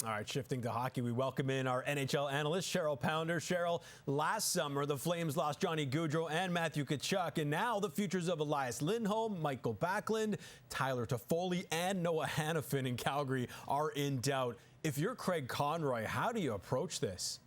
All right, shifting to hockey, we welcome in our NHL analyst, Cheryl Pounder. Cheryl, last summer, the Flames lost Johnny Gaudreau and Matthew Tkachuk, and now the futures of Elias Lindholm, Mikael Backlund, Tyler Toffoli, and Noah Hanifin in Calgary are in doubt. If you're Craig Conroy, how do you approach this?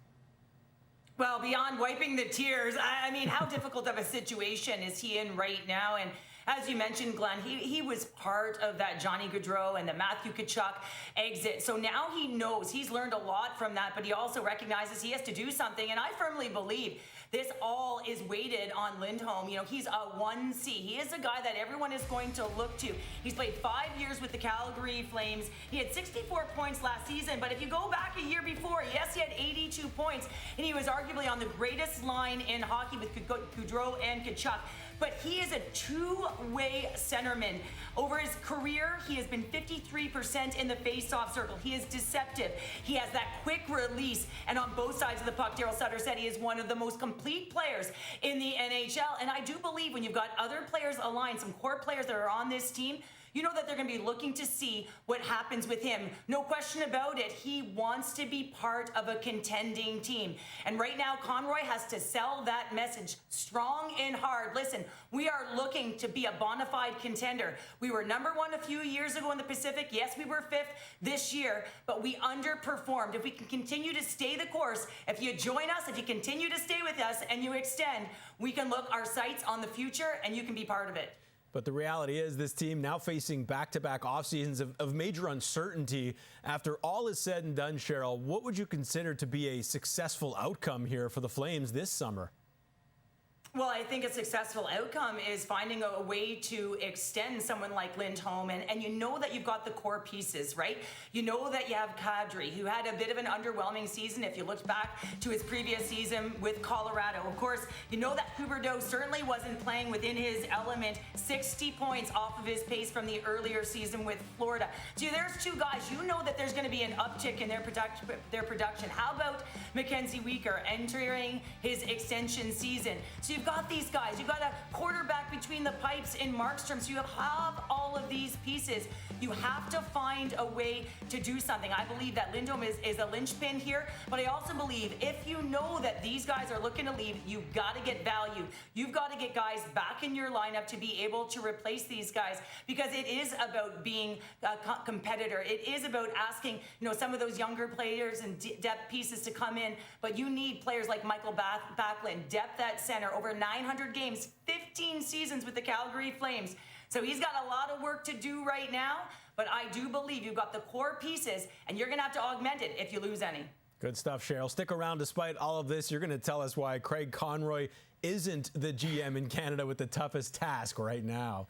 Well, beyond wiping the tears, I mean, how difficult of a situation is he in right now? And as you mentioned, Glenn, he was part of that Johnny Gaudreau and the Matthew Tkachuk exit. So now he knows, he's learned a lot from that, but he also recognizes he has to do something. And I firmly believe this all is weighted on Lindholm. You know, he's a 1C. He is a guy that everyone is going to look to. He's played 5 years with the Calgary Flames. He had 64 points last season, but if you go back a year before, yes, he had 82 points, and he was arguably on the greatest line in hockey with Gaudreau and Tkachuk. But he is a two-way centerman. Over his career, he has been 53% in the face-off circle. He is deceptive. He has that quick release. And on both sides of the puck, Daryl Sutter said he is one of the most complete players in the NHL. And I do believe when you've got other players aligned, some core players that are on this team, you know that they're going to be looking to see what happens with him. No question about it. He wants to be part of a contending team. And right now, Conroy has to sell that message strong and hard. Listen, we are looking to be a bona fide contender. We were #1 a few years ago in the Pacific. Yes, we were 5th this year, but we underperformed. If we can continue to stay the course, if you join us, if you continue to stay with us and you extend, we can look our sights on the future and you can be part of it. But the reality is this team now facing back-to-back off seasons of major uncertainty. After all is said and done, Cheryl, what would you consider to be a successful outcome here for the Flames this summer? Well, I think a successful outcome is finding a way to extend someone like Lindholm, and you know that you've got the core pieces, right? You know that you have Gaudreau, who had a bit of an underwhelming season if you looked back to his previous season with Colorado. Of course, you know that Gaudreau certainly wasn't playing within his element, 60 points off of his pace from the earlier season with Florida. So there's two guys, you know that there's going to be an uptick in their production. How about Mackenzie Weegar entering his extension season? So you've got these guys. You've got a quarterback between the pipes in Markstrom. So you have all of these pieces. You have to find a way to do something. I believe that Lindholm is a linchpin here, but I also believe if you know that these guys are looking to leave, you've got to get value. You've got to get guys back in your lineup to be able to replace these guys, because it is about being a competitor. It is about asking, you know, some of those younger players and depth pieces to come in, but you need players like Mikael Backlund, depth at center, over 900 games, 15 seasons with the Calgary Flames. So he's got a lot of work to do right now, but I do believe you've got the core pieces, and you're going to have to augment it if you lose any. Good stuff, Cheryl. Stick around despite all of this. You're going to tell us why Craig Conroy isn't the GM in Canada with the toughest task right now.